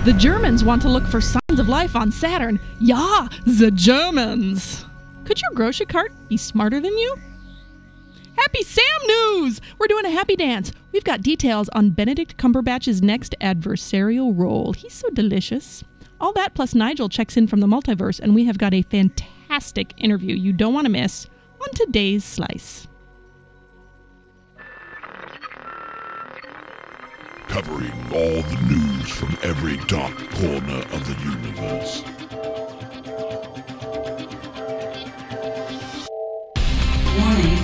The Germans want to look for signs of life on Saturn. Yeah, the Germans. Could your grocery cart be smarter than you? Happy Sam news! We're doing a happy dance. We've got details on Benedict Cumberbatch's next adversarial role. He's so delicious. All that plus Nigel checks in from the Multiverse, and we have got a fantastic interview you don't want to miss on today's Slice. Covering all the news from every dark corner of the universe. Warning,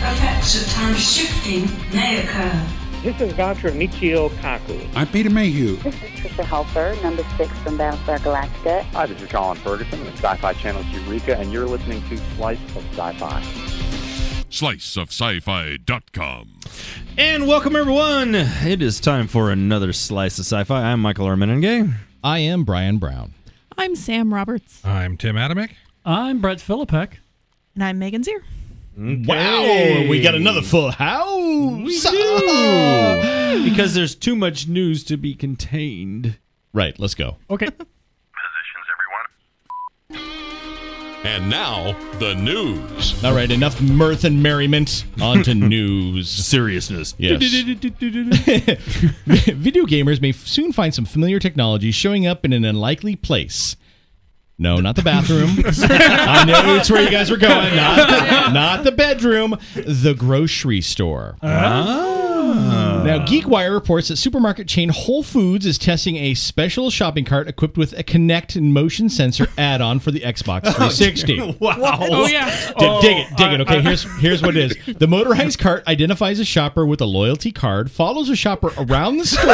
effects of time shifting may occur. This is Dr. Michio Kaku. I'm Peter Mayhew. This is Trisha Helfer, number 6 from Battlestar Galactica. Hi, this is Colin Ferguson with Sci-Fi Channel's Eureka, and you're listening to Slice of Sci-Fi. SliceofSciFi.com. And welcome, everyone. It is time for another Slice of Sci-Fi. I'm Michael Armenenge. I am Brian Brown. I'm Sam Roberts. I'm Tim Adamick. I'm Brett Philippek. And I'm Megan Zier. Okay. Wow, we got another full house. We do. Because there's too much news to be contained. Right, let's go. Okay. Positions, everyone. And now, the news. All right, enough mirth and merriment. On to news. Seriousness. Yes. Video gamers may soon find some familiar technology showing up in an unlikely place. No, not the bathroom. I know it's where you guys were going. Not the bedroom. The grocery store. Now, GeekWire reports that supermarket chain Whole Foods is testing a special shopping cart equipped with a Kinect motion sensor add-on for the Xbox 360. Wow. Oh, yeah. Dig it. Okay, here's what it is. The motorized cart identifies a shopper with a loyalty card, follows a shopper around the store,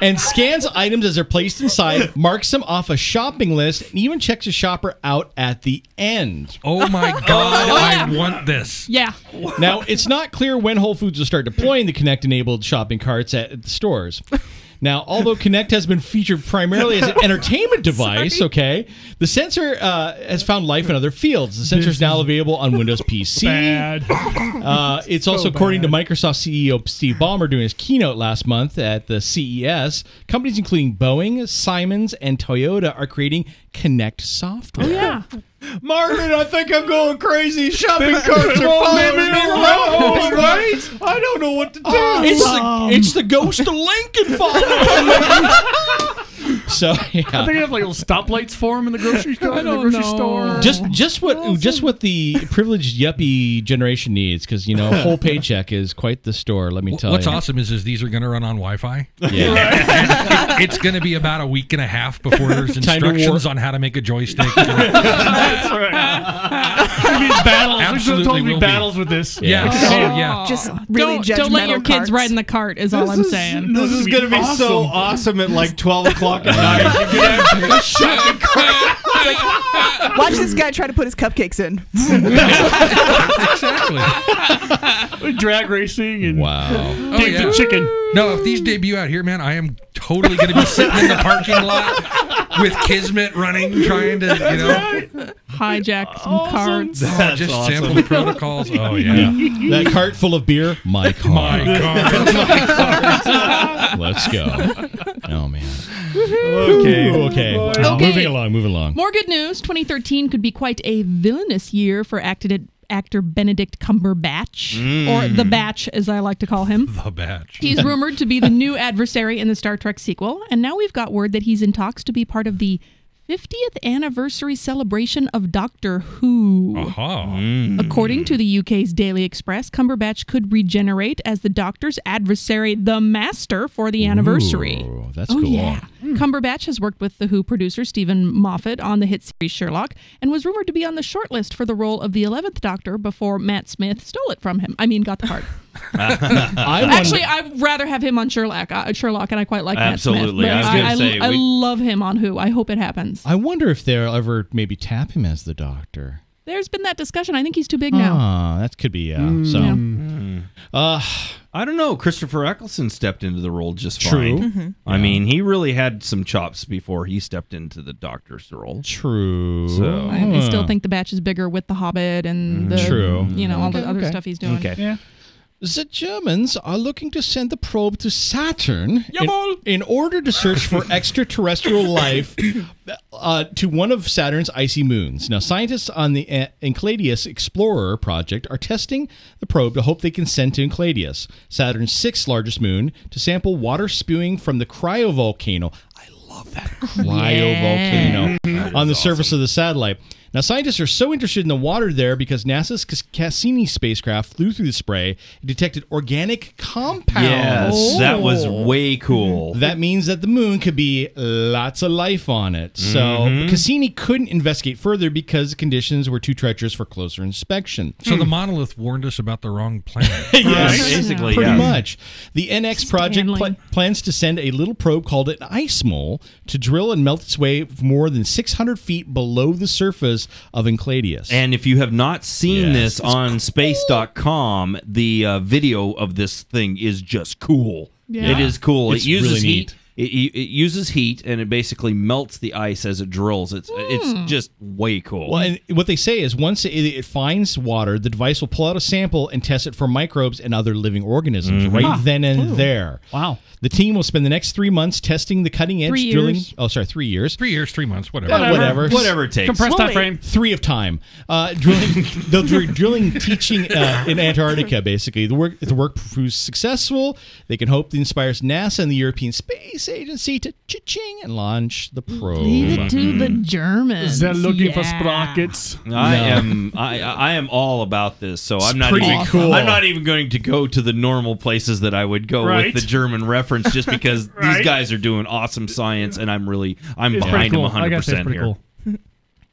and scans items as they're placed inside, marks them off a shopping list, and even checks a shopper out at the end. Oh my God, I want this. Yeah. Now, it's not clear when Whole Foods will start deploying the Kinect-enabled shopping carts at the stores. Now, although Kinect has been featured primarily as an entertainment device, the sensor has found life in other fields. The sensor is now available on Windows PC. Bad. It's also, according to Microsoft CEO Steve Ballmer during his keynote last month at the CES, companies including Boeing, Siemens, and Toyota are creating Kinect software. Oh, yeah. Margaret, I think I'm going crazy. Shopping carts are following me around, right? I don't know what to do. It's the ghost of Lincoln following me. So, yeah. I think they have like little stoplights for him in the grocery store. Just what the privileged yuppie generation needs, because whole paycheck is quite the store. Let me tell you. What's awesome is these are going to run on Wi-Fi. Yeah, it's going to be about a week and a half before there's instructions on how to make a joystick. That's right. These battles. Absolutely There's totally will battles with this. Yeah. Yeah. Just really don't let your kids ride in the cart is all I'm saying. This is going to be so awesome at like 12 o'clock at night. You can have shopping cart. Watch this guy try to put his cupcakes in. Exactly. Drag racing and pigs and chicken. No, if these debut out here, man, I am totally going to be sitting in the parking lot with Kismet running, trying to, hijack some carts. Just sample the protocols. Oh, yeah. That cart full of beer, my car. My car. Let's go. Oh, man. Okay. Moving along. More good news. 2013 could be quite a villainous year for actor Benedict Cumberbatch, or The Batch, as I like to call him. The Batch. He's rumored to be the new adversary in the Star Trek sequel, and now we've got word that he's in talks to be part of the 50th anniversary celebration of Doctor Who. According to the UK's Daily Express, Cumberbatch could regenerate as the Doctor's adversary, the Master, for the anniversary. Ooh, that's cool. Yeah. Cumberbatch has worked with the Who producer Stephen Moffat on the hit series Sherlock, and was rumored to be on the shortlist for the role of the 11th Doctor before Matt Smith stole it from him. I mean, got the part. Actually, I'd rather have him on Sherlock, and I quite like Matt Smith. Absolutely. I love him on Who. I hope it happens. I wonder if they'll ever maybe tap him as the Doctor. There's been that discussion. I think he's too big now. That could be, I don't know. Christopher Eccleston stepped into the role just True. fine. Mm-hmm. I mean, he really had some chops before he stepped into the Doctor's role. True. So I still think the Batch is bigger with the Hobbit and the, True. all the other stuff he's doing. Okay. Yeah. The Germans are looking to send the probe to Saturn Jawohl. in order to search for extraterrestrial life to one of Saturn's icy moons. Now, scientists on the Enceladus Explorer project are testing the probe to hope they can send to Enceladus, Saturn's sixth largest moon, to sample water spewing from the cryovolcano. I love that cryovolcano on the surface of the satellite. Now, scientists are so interested in the water there because NASA's Cassini spacecraft flew through the spray and detected organic compounds. Yes, that was way cool. That means that the moon could be lots of life on it. So Cassini couldn't investigate further because the conditions were too treacherous for closer inspection. So the monolith warned us about the wrong planet. Yes, basically, pretty yeah. much. The NX project plans to send a little probe called an ice mole to drill and melt its way more than 600 feet below the surface of Enceladus. And if you have not seen this on space.com, the video of this thing is just cool. Yeah. It is cool. It's it uses really heat. neat. It uses heat, and it basically melts the ice as it drills. It's just way cool. Well, and what they say is once it finds water, the device will pull out a sample and test it for microbes and other living organisms right then and there. Wow. The team will spend the next 3 months testing the cutting-edge drilling. Oh, sorry, 3 years. 3 years, 3 months, whatever. Whatever it takes. Compressed time frame. 3 of time. They'll do drilling, teaching in Antarctica, basically. If the work proves successful, they can hope it inspires NASA and the European Space Agency to cha-ching and launch the probe. Leave it to the Germans. They're looking for sprockets. I am all about this, so I'm not pretty even cool. I'm not even going to go to the normal places that I would go Right. with the German reference, just because Right. these guys are doing awesome science, and I'm It's behind pretty them cool. I gotta say, 100% it's pretty here. cool.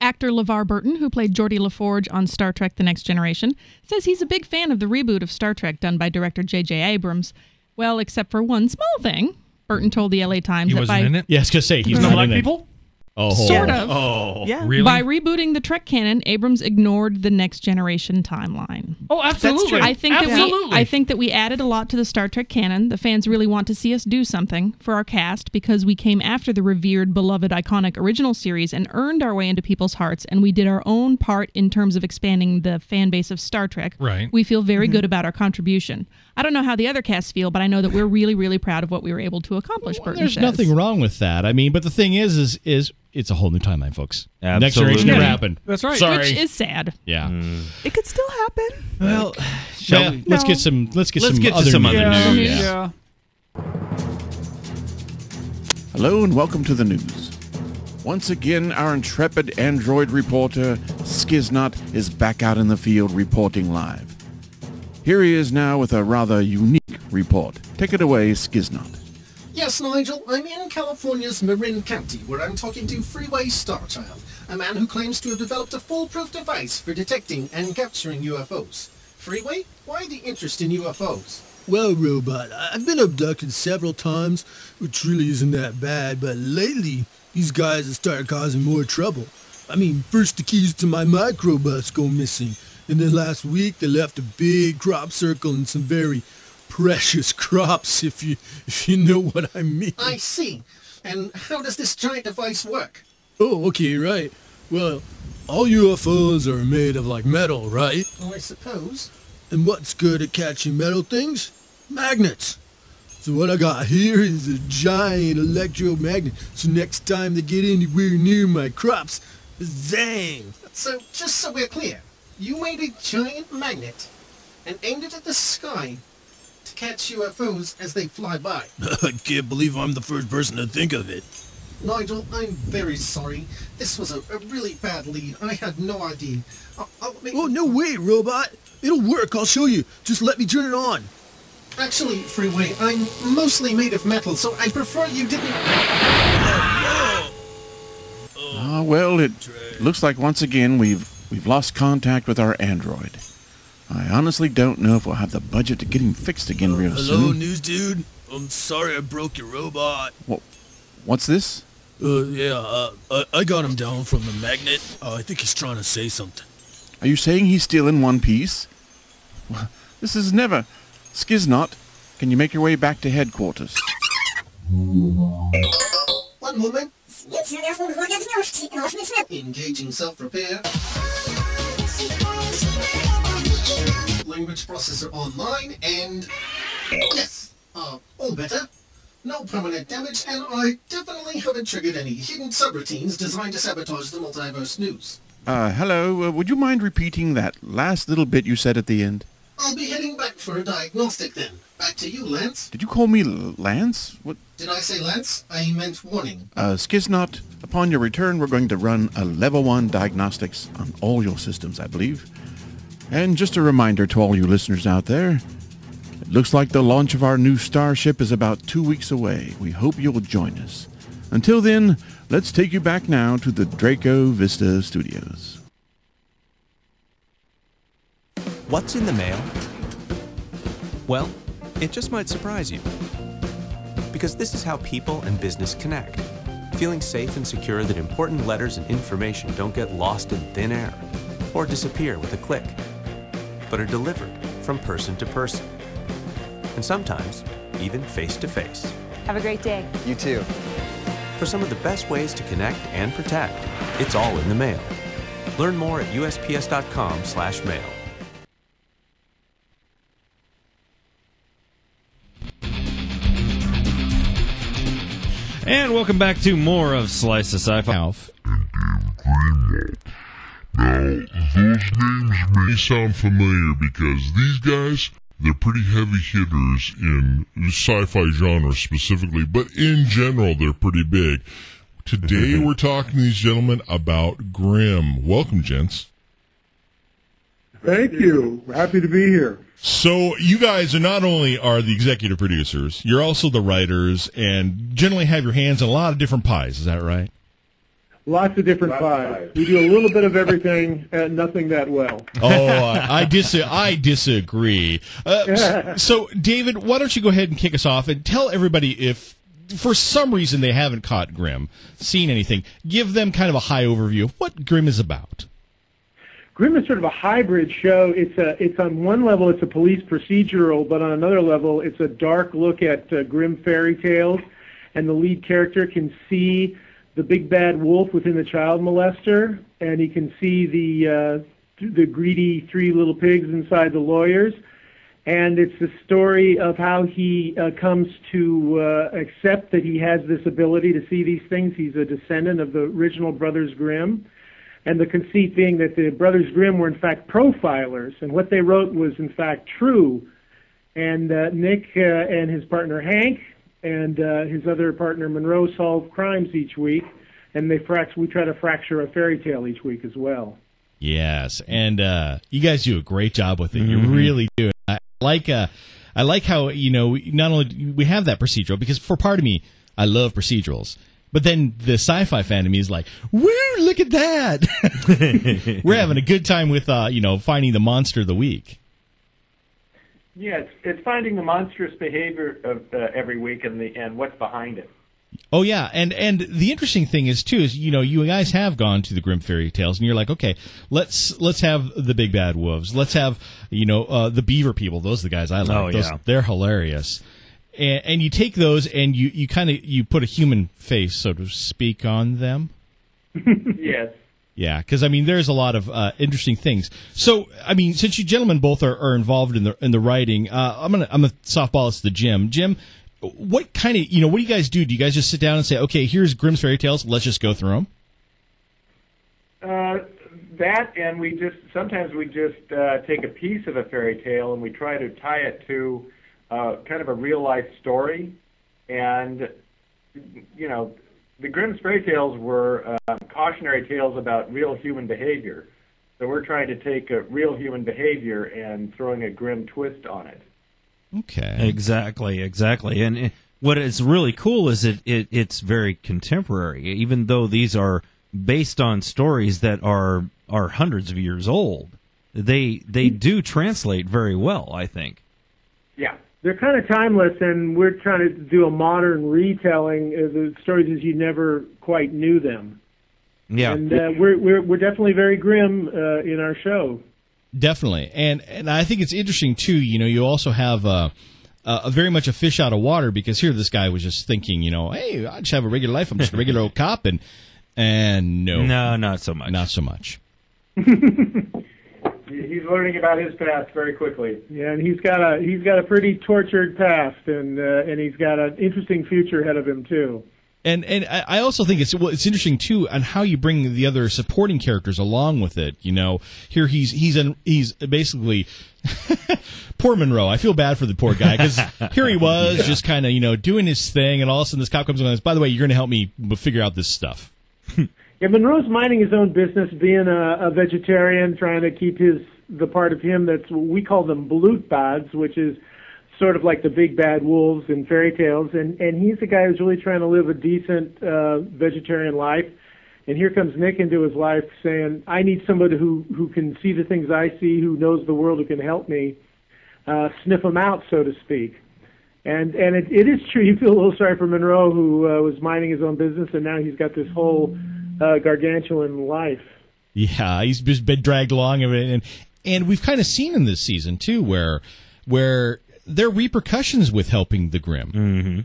Actor Levar Burton, who played Geordi LaForge on Star Trek The Next Generation, says he's a big fan of the reboot of Star Trek done by director J.J. Abrams. Well, except for one small thing. Burton told the LA Times He that wasn't by in it? Yeah, I was going to say, he's No not black in it. people? Oh, Sort of. Oh, Yeah. Really? By rebooting the Trek canon, Abrams ignored the Next Generation timeline. Oh, absolutely. true. I think Absolutely. that we added a lot to the Star Trek canon. The fans really want to see us do something for our cast because we came after the revered, beloved, iconic original series and earned our way into people's hearts, and we did our own part in terms of expanding the fan base of Star Trek. Right. We feel very good about our contribution. I don't know how the other casts feel, but I know that we're really, really proud of what we were able to accomplish. Burton There's says. nothing wrong with that. I mean, but the thing is it's a whole new timeline, folks. Next Absolutely. generation never happened. That's right. Sorry. Which is sad. Yeah. It could still happen. Well, Let's get some. Let's get Let's some get to other some news. other news. Yeah. Hello and welcome to the news. Once again, our intrepid android reporter, Skiznot, is back out in the field reporting live. Here he is now with a rather unique report. Take it away, Skiznot. Yes, Nigel, I'm in California's Marin County, where I'm talking to Freeway Starchild, a man who claims to have developed a foolproof device for detecting and capturing UFOs. Freeway, why the interest in UFOs? Well, Robot, I've been abducted several times, which really isn't that bad, but lately, these guys have started causing more trouble. I mean, first the keys to my microbus go missing, and then last week they left a big crop circle and some very precious crops, if you know what I mean. I see. And how does this giant device work? Oh, okay, right. Well, all UFOs are made of, like, metal, right? I suppose. And what's good at catching metal things? Magnets. So what I got here is a giant electromagnet, so next time they get anywhere near my crops, zang! So, just so we're clear, you made a giant magnet and aimed it at the sky to catch UFOs as they fly by. I can't believe I'm the first person to think of it. Nigel, I'm very sorry. This was a really bad lead. I had no idea. Oh, no way, Robot. It'll work. I'll show you. Just let me turn it on. Actually, Freeway, I'm mostly made of metal, so I prefer you didn't... Well, it looks like once again we've lost contact with our android. I honestly don't know if we'll have the budget to get him fixed again real Hello, soon. news dude. I'm sorry I broke your robot. What's this? I got him down from the magnet. I think he's trying to say something. Are you saying he's still in one piece? Well, this is never... Skiznot, can you make your way back to headquarters? One moment. Engaging self-repair. language processor online, and yes, all better. No permanent damage, and I definitely haven't triggered any hidden subroutines designed to sabotage the multiverse news. Hello, would you mind repeating that last little bit you said at the end? I'll be heading back for a diagnostic then. Back to you, Lance. Did you call me Lance? What? Did I say Lance? I meant warning. Skiznot, upon your return, we're going to run a level 1 diagnostics on all your systems, I believe. And just a reminder to all you listeners out there, it looks like the launch of our new starship is about 2 weeks away. We hope you'll join us. Until then, let's take you back now to the Draco Vista Studios. What's in the mail? Well, it just might surprise you. Because this is how people and business connect. Feeling safe and secure that important letters and information don't get lost in thin air or disappear with a click, but are delivered from person to person. And sometimes, even face to face. Have a great day. You too. For some of the best ways to connect and protect, it's all in the mail. Learn more at usps.com/mail. And welcome back to more of Slice of Sci-Fi. Now, those names may sound familiar because these guys, they're pretty heavy hitters in the sci-fi genre specifically, but in general, they're pretty big. Today, we're talking to these gentlemen about Grimm. Welcome, gents. Thank you. Happy to be here. So you guys are not only are the executive producers, you're also the writers and generally have your hands in a lot of different pies. Is that right? Lots of different pies. We do a little bit of everything, nothing that well. I disagree. So, David, why don't you go ahead and kick us off and tell everybody if, for some reason, they haven't caught Grimm, seen anything, give them kind of a high overview of what Grimm is about. Grimm is sort of a hybrid show. It's on one level, it's a police procedural, but on another level, it's a dark look at Grimm fairy tales, and the lead character can see the big bad wolf within the child molester, and he can see the greedy three little pigs inside the lawyers. And it's the story of how he comes to accept that he has this ability to see these things. He's a descendant of the original Brothers Grimm. And the conceit being that the Brothers Grimm were, in fact, profilers, and what they wrote was, in fact, true. And Nick and his partner Hank and his other partner Monroe solve crimes each week, and we try to fracture a fairy tale each week as well. Yes, and you guys do a great job with it. You really do. I like how, not only we have that procedural, because for part of me, I love procedurals. But then the sci-fi fan of me is like, woo, look at that. We're having a good time with, finding the monster of the week. Yeah, it's finding the monstrous behavior of every week and what's behind it. Oh, yeah, and the interesting thing is, too, is, you guys have gone to the Grimm fairy tales, and you're like, okay, let's have the big bad wolves. Let's have, the beaver people. Those are the guys I like. Oh, yeah. They're hilarious. And you take those and you put a human face, so to speak, on them. Yes. Yeah, because there's a lot of interesting things. So since you gentlemen both are involved in the writing, I'm gonna softball this to Jim. Jim, what kind of what do you guys do? Do you guys just sit down and say, okay, here's Grimm's fairy tales, let's just go through them? That, and sometimes we just take a piece of a fairy tale and we try to tie it to kind of a real-life story. And, the Grimm's fairy tales were cautionary tales about real human behavior. So we're trying to take a real human behavior and throwing a Grimm twist on it. Okay. Exactly. And what is really cool is it's very contemporary, even though these are based on stories that are hundreds of years old. They do translate very well, I think. Yeah. They're kind of timeless, and we're trying to do a modern retelling of the stories as you never quite knew them. Yeah. And we're definitely very Grimm in our show. Definitely, and I think it's interesting too. You also have a very much a fish out of water, because here this guy was just thinking, hey, I just have a regular life. I'm just a regular old cop, and no, not so much. Not so much. He's learning about his past very quickly. Yeah, and he's got a pretty tortured past, and he's got an interesting future ahead of him too. And I also think it's interesting too on how you bring the other supporting characters along with it. You know, here he's basically poor Monroe. I feel bad for the poor guy because here he was just kind of doing his thing, and all of a sudden this cop comes along and says, "By the way, you're going to help me figure out this stuff." Yeah, Monroe's minding his own business, being a vegetarian, trying to keep the part of him that's, we call them Blutbads, which is sort of like the big bad wolves in fairy tales, and he's the guy who's really trying to live a decent vegetarian life. And here comes Nick into his life saying, I need somebody who can see the things I see, who knows the world, who can help me sniff them out, so to speak. And it is true, you feel a little sorry for Monroe, who was minding his own business, and now he's got this whole gargantuan life. Yeah, he's just been dragged along of it, and we've kind of seen in this season too, where there are repercussions with helping the Grimm. Mm-hmm.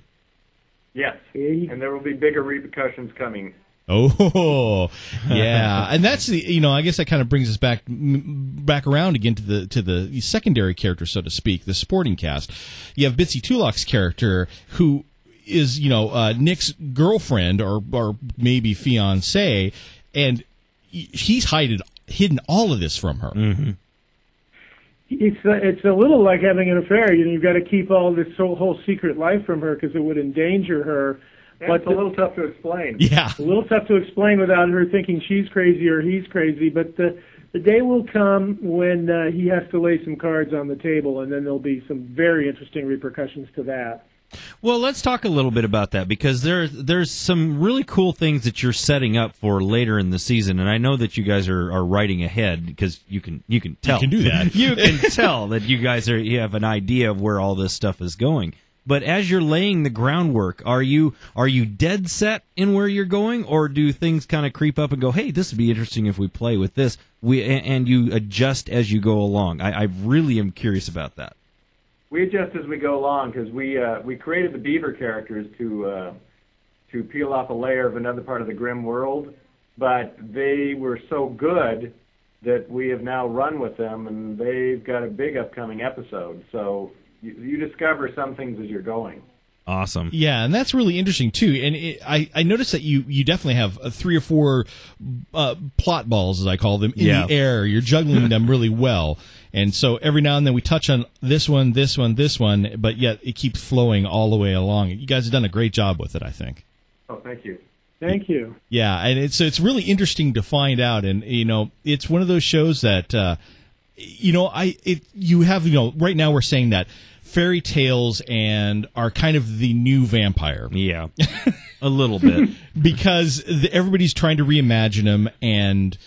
Yes, and there will be bigger repercussions coming. Oh, yeah, and that's the I guess that kind of brings us back around again to the secondary character, so to speak, the supporting cast. You have Bitsy Tulloch's character, who is Nick's girlfriend or maybe fiance, and he's hidden all of this from her. Mm-hmm. It's a little like having an affair. You've got to keep all this whole secret life from her because it would endanger her. Yeah, it's a little tough to explain. Yeah, a little tough to explain without her thinking she's crazy or he's crazy. But the day will come when he has to lay some cards on the table, and then there'll be some very interesting repercussions to that. Well, let's talk a little bit about that, because there's some really cool things that you're setting up for later in the season, and I know that you guys are writing ahead, because you can tell. You can do that. You can tell that you have an idea of where all this stuff is going. But as you're laying the groundwork, are you dead set in where you're going, or do things kind of creep up and go, hey, this would be interesting if we play with this, and you adjust as you go along? I really am curious about that. We adjust as we go along, because we created the Beaver characters to peel off a layer of another part of the Grimm world, but they were so good that we have now run with them, and they've got a big upcoming episode. So you discover some things as you're going. Awesome. Yeah, and that's really interesting too. And I noticed that you definitely have 3 or 4 plot balls, as I call them, in the air. You're juggling them really well. And so every now and then we touch on this one, but yet it keeps flowing all the way along. You guys have done a great job with it, I think. Oh, thank you. Thank you. Yeah, and it's really interesting to find out, and it's one of those shows that you have right now we're saying that fairy tales are kind of the new vampire. Yeah, a little bit, because everybody's trying to reimagine them and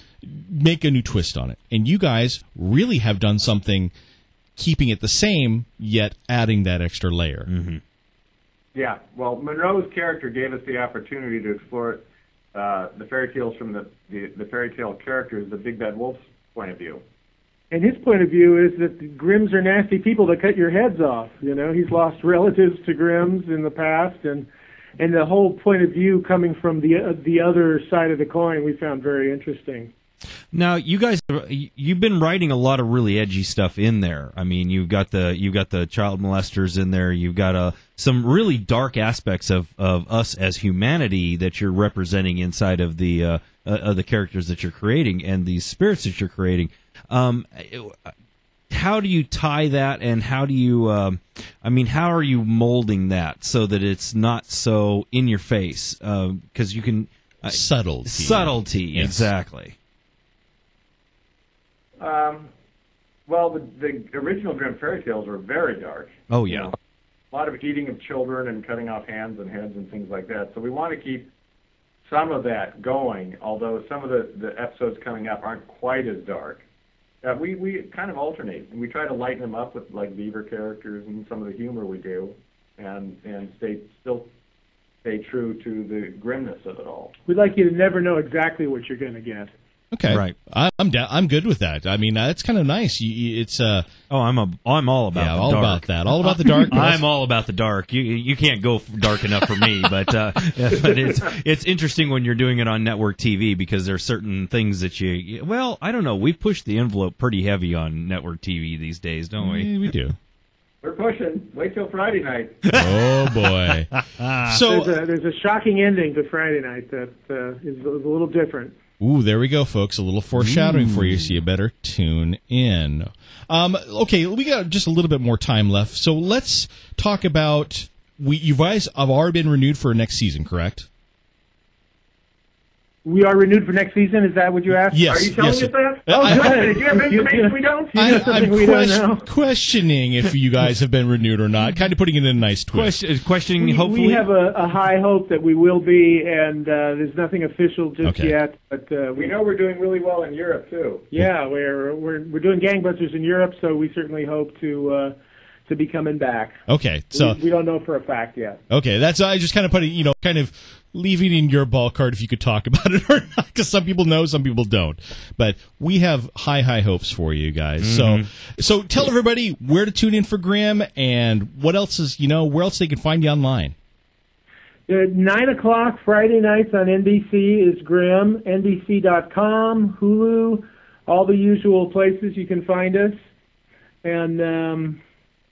make a new twist on it. And you guys really have done something, keeping it the same yet adding that extra layer. Mm-hmm. Yeah, well, Monroe's character gave us the opportunity to explore the fairy tales from the fairy tale characters, the Big Bad Wolf's point of view. And his point of view is that the Grimms are nasty people that cut your heads off. He's lost relatives to Grimms in the past, and the whole point of view coming from the other side of the coin we found very interesting. Now, you've been writing a lot of really edgy stuff in there. I mean, you've got the child molesters in there. You've got some really dark aspects of us as humanity that you're representing inside of the characters that you're creating and these spirits that you're creating. How do you tie that, and how do you? How are you molding that so that it's not so in your face? Because you can subtlety, yes. Exactly. Well, the original Grimm fairy tales were very dark. Oh, yeah. A lot of eating of children and cutting off hands and heads and things like that. So we want to keep some of that going, although some of the episodes coming up aren't quite as dark. We kind of alternate, and we try to lighten them up with, like, Beaver characters and some of the humor we do, and still stay true to the grimness of it all. We'd like you to never know exactly what you're going to get. Okay, Right. I'm down. I'm good with that. I mean, that's kind of nice. It's I'm all about yeah, the all dark. about that. All about the dark. I'm all about the dark. You can't go dark enough for me, but it's interesting when you're doing it on network TV because there are certain things that I don't know. We push the envelope pretty heavy on network TV these days, don't we? We do. We're pushing. Wait till Friday night. Oh boy! So there's a shocking ending to Friday night that is a little different. Ooh, there we go, folks. A little foreshadowing for you, so you better tune in. Okay, we got just a little bit more time left, so let's talk about. You guys have already been renewed for next season, correct? We are renewed for next season. Is that what you asked? Yes. Are you telling yes. us that? Oh, good. Do you have information we don't? You know something we don't know? Questioning if you guys have been renewed or not. Kind of putting it in a nice twist. Questioning, hopefully. We have a high hope that we will be, and there's nothing official just yet. But we know we're doing really well in Europe too. Yeah, we're doing gangbusters in Europe, so we certainly hope to be coming back. Okay, so we don't know for a fact yet. Okay, that's I just kind of put it, kind of leaving in your ballpark if you could talk about it or not, because some people know, some people don't. But we have high hopes for you guys. Mm-hmm. So tell everybody where to tune in for Grimm and what else is, where else they can find you online. 9 o'clock Friday nights on NBC is Grimm, NBC.com, Hulu, all the usual places you can find us. And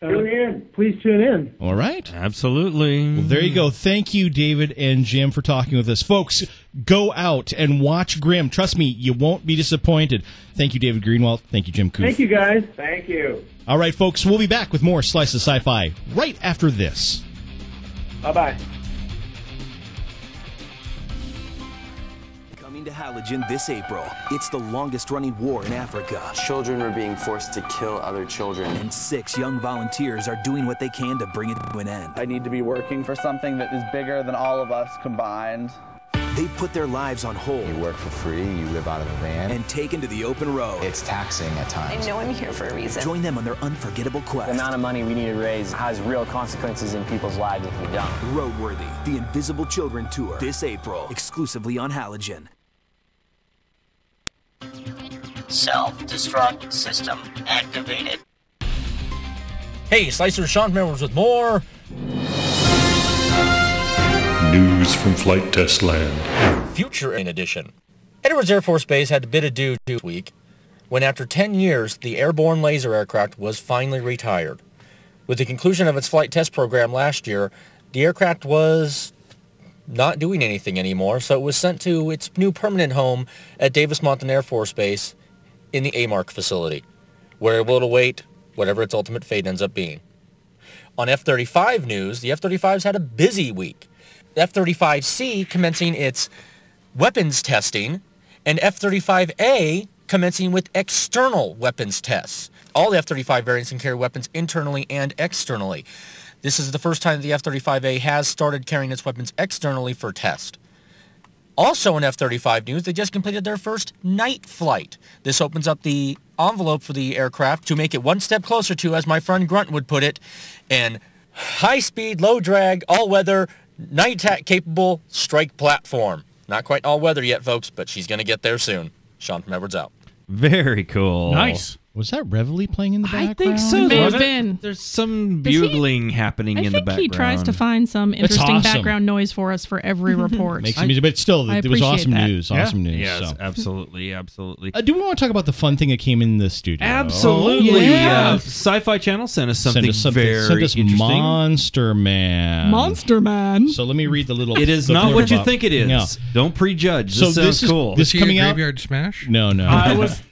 tune in. Please tune in. All right. Absolutely. Well, there you go. Thank you, David and Jim, for talking with us. Folks, go out and watch Grimm. Trust me, you won't be disappointed. Thank you, David Greenwald. Thank you, Jim Koof. Thank you, guys. Thank you. All right, folks, we'll be back with more Slice of Sci-Fi right after this. Bye-bye. To Halogen this April. It's the longest-running war in Africa. Children are being forced to kill other children. And 6 young volunteers are doing what they can to bring it to an end. I need to be working for something that is bigger than all of us combined. They've put their lives on hold. You work for free, you live out of a van. And taken to the open road. It's taxing at times. I know I'm here for a reason. Join them on their unforgettable quest. The amount of money we need to raise has real consequences in people's lives if we don't. Roadworthy, the Invisible Children Tour, this April, exclusively on Halogen. Self-destruct system activated. Hey, Slicer Sean Members with more news from Flight Test Land. Future in Edition. Edwards Air Force Base had a bit ado this week when, after 10 years, the airborne laser aircraft was finally retired. With the conclusion of its flight test program last year, the aircraft was not doing anything anymore, so it was sent to its new permanent home at Davis-Monthan Air Force Base in the AMARC facility, where it will await whatever its ultimate fate ends up being. On F-35 news, the F-35's had a busy week. F-35C commencing its weapons testing, and F-35A commencing with external weapons tests. All the F-35 variants can carry weapons internally and externally. This is the first time the F-35A has started carrying its weapons externally for test. Also in F-35 news, they just completed their first night flight. This opens up the envelope for the aircraft to make it one step closer to, as my friend Grunt would put it, an high-speed, low-drag, all-weather, night-capable strike platform. Not quite all-weather yet, folks, but she's going to get there soon. Sean from Edwards out. Very cool. Nice. Was that Reveille playing in the background? I think so. May There's have been. There's some bugling happening in the background. I think he tries to find some interesting awesome. background noise for us for every report. Make some music, but still, it was awesome news. Awesome news. Yes, so. absolutely, absolutely. Do we want to talk about the fun thing that came in the studio? Absolutely. Oh, yeah. Sci-Fi Channel sent us something very sent us interesting. Monster Man. Monster Man. So let me read the little. It is not what you think it is. No. Don't prejudge. So This sounds cool. This is coming out. Graveyard Smash? No. I was.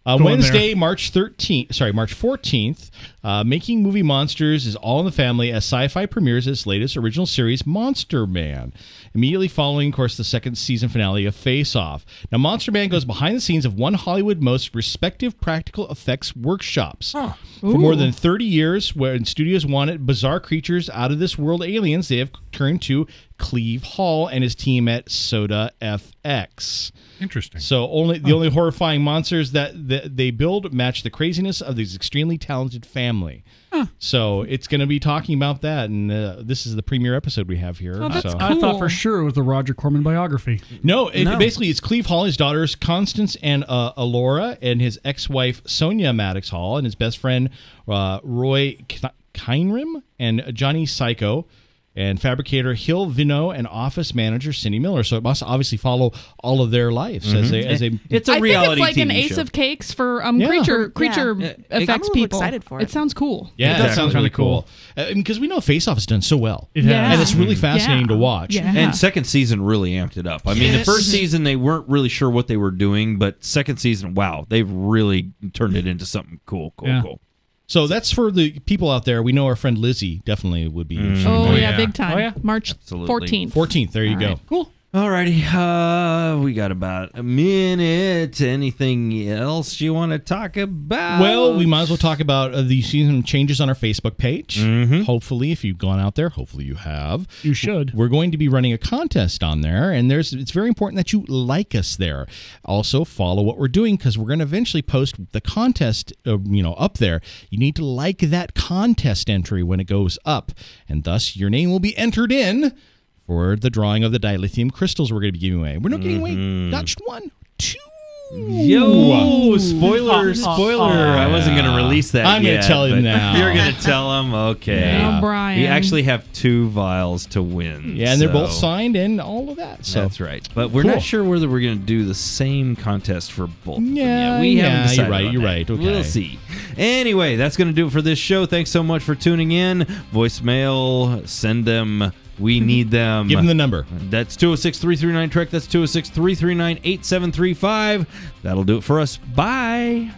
Wednesday, March 14th, Making Movie Monsters is all in the family as Sci-Fi premieres its latest original series, Monster Man, immediately following, of course, the second season finale of Face Off. Now, Monster Man goes behind the scenes of one of Hollywood's most respective practical effects workshops. For more than 30 years, when studios wanted bizarre creatures, out-of-this-world aliens, they have turned to Cleve Hall and his team at Soda FX. Interesting. So the only horrifying monsters that they build match the craziness of this extremely talented family. So it's going to be talking about that, and this is the premiere episode we have here. Oh, that's cool. I thought for sure it was the Roger Corman biography. No, basically it's Cleve Hall, his daughters Constance and Alora, and his ex-wife Sonia Maddox Hall, and his best friend Roy Kynrim, and Johnny Psycho, and fabricator Hill Vino, and office manager Cindy Miller. So it must obviously follow all of their lives as a. It's a reality I think it's like TV an Ace show. of Cakes for creature effects I'm people. excited for it. It sounds cool. Yeah, that sounds really cool. Because we know Face Off has done so well. It has. And it's really fascinating to watch. Yeah. And second season really amped it up. I mean, the first season they weren't really sure what they were doing, but second season, wow, they've really turned it into something cool. So that's for the people out there. We know our friend Lizzie definitely would be interested. Oh, yeah, big time. Oh, yeah. March Absolutely. 14th. 14th, there you go. Cool. Alrighty, we got about a minute. Anything else you want to talk about? Well, we might as well talk about the season changes on our Facebook page. Hopefully, if you've gone out there, hopefully you have. You should. We're going to be running a contest on there, and it's very important that you like us there. Also, follow what we're doing, because we're going to eventually post the contest up there. You need to like that contest entry when it goes up, and thus your name will be entered in for the drawing of the dilithium crystals we're going to be giving away. We're not giving away not just one, two. Yo, spoiler. I wasn't going to release that I'm going to tell him now. You're going to tell him? Okay. Yeah. Brian. You actually have 2 vials to win. Yeah, and they're both signed and all of that. So that's right. But we're Cool. not sure whether we're going to do the same contest for both of them Yeah, yet. We haven't decided you're on right. that. Okay. We'll see. Anyway, that's going to do it for this show. Thanks so much for tuning in. Voicemail, send them. We need them. Give them the number. That's 206-339-TREK. That's 206-339-8735. That'll do it for us. Bye.